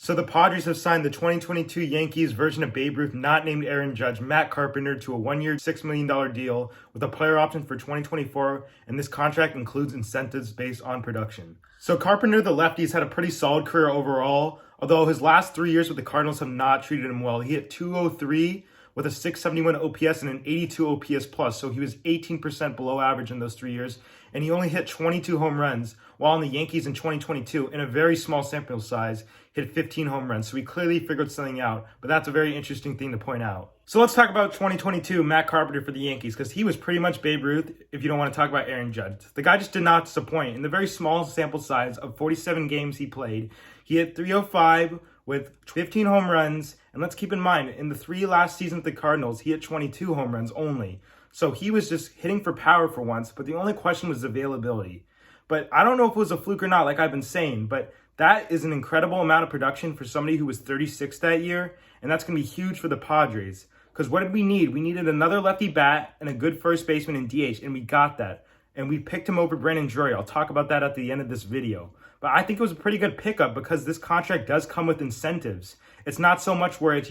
So the Padres have signed the 2022 Yankees version of Babe Ruth, not named Aaron Judge, Matt Carpenter, to a one-year, $6 million deal with a player option for 2024, and this contract includes incentives based on production. So Carpenter, the lefty's had a pretty solid career overall, although his last 3 years with the Cardinals have not treated him well. He hit .203 with a .671 OPS and an .82 OPS plus, so he was 18% below average in those 3 years, and he only hit 22 home runs, while in the Yankees in 2022, in a very small sample size, hit 15 home runs. So he clearly figured something out, but that's a very interesting thing to point out. So let's talk about 2022 Matt Carpenter for the Yankees, because he was pretty much Babe Ruth if you don't want to talk about Aaron Judge. The guy just did not disappoint. In the very small sample size of 47 games he played, he hit .305 with 15 home runs, and let's keep in mind, in the 3 last seasons with the Cardinals, he hit 22 home runs only. So he was just hitting for power for once, but the only question was availability. But I don't know if it was a fluke or not, like I've been saying, but that is an incredible amount of production for somebody who was 36 that year, and that's going to be huge for the Padres. Because what did we need? We needed another lefty bat and a good first baseman in DH, and we got that. And we picked him over Brandon Drury. I'll talk about that at the end of this video. But I think it was a pretty good pickup because this contract does come with incentives. It's not so much where it's,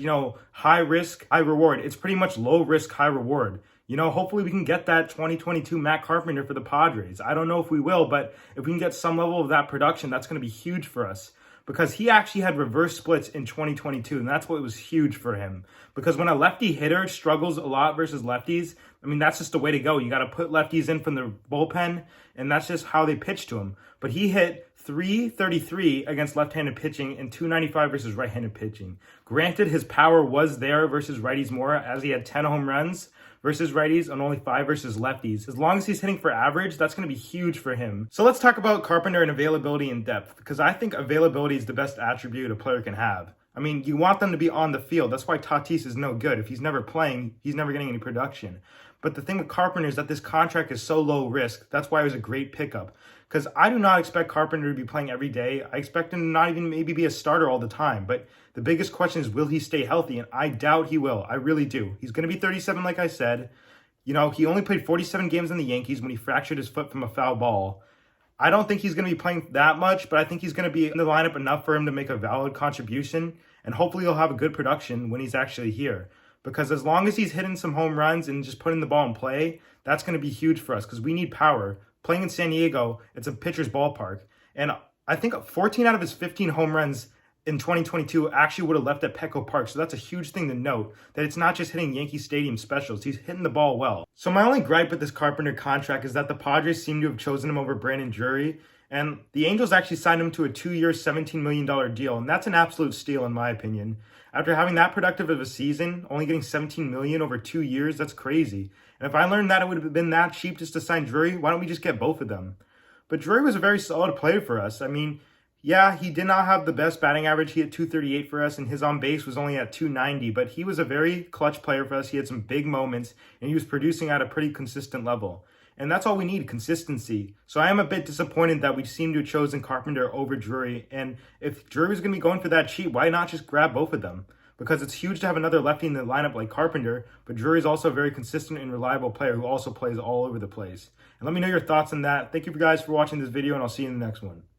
high risk, high reward. It's pretty much low risk, high reward. Hopefully we can get that 2022 Matt Carpenter for the Padres. I don't know if we will, but if we can get some level of that production, that's going to be huge for us. Because he actually had reverse splits in 2022, and that's what was huge for him. Because when a lefty hitter struggles a lot versus lefties, that's just the way to go. You got to put lefties in from the bullpen, and that's just how they pitch to him. But he hit .333 against left-handed pitching and .295 versus right-handed pitching. Granted, his power was there versus righties more, as he had 10 home runs versus righties and only 5 versus lefties. As long as he's hitting for average, that's going to be huge for him. So let's talk about Carpenter and availability and depth, because I think availability is the best attribute a player can have. You want them to be on the field. That's why Tatis is no good. If he's never playing, he's never getting any production. But the thing with Carpenter is that this contract is so low risk. That's why it was a great pickup. Because I do not expect Carpenter to be playing every day. I expect him to not even maybe be a starter all the time. But the biggest question is, will he stay healthy? And I doubt he will. I really do. He's going to be 37, like I said. He only played 47 games in the Yankees when he fractured his foot from a foul ball. I don't think he's going to be playing that much, but I think he's going to be in the lineup enough for him to make a valid contribution. And hopefully he'll have a good production when he's actually here. Because as long as he's hitting some home runs and just putting the ball in play, that's going to be huge for us because we need power. Playing in San Diego, it's a pitcher's ballpark. And I think 14 out of his 15 home runs in 2022 actually would have left at Petco Park. So that's a huge thing to note, that it's not just hitting Yankee Stadium specials. He's hitting the ball well. So my only gripe with this Carpenter contract is that the Padres seem to have chosen him over Brandon Drury. And the Angels actually signed him to a 2-year, $17 million deal. And that's an absolute steal in my opinion. After having that productive of a season, only getting $17 million over 2 years, that's crazy. And if I learned that it would have been that cheap just to sign Drury, why don't we just get both of them? But Drury was a very solid player for us. Yeah, he did not have the best batting average. He had .238 for us, and his on-base was only at .290. But he was a very clutch player for us. He had some big moments, and he was producing at a pretty consistent level. And that's all we need, consistency. So I am a bit disappointed that we seem to have chosen Carpenter over Drury. And if Drury was going to be going for that cheap, why not just grab both of them? Because it's huge to have another lefty in the lineup like Carpenter, but Drury is also a very consistent and reliable player who also plays all over the place. And let me know your thoughts on that. Thank you guys for watching this video, and I'll see you in the next one.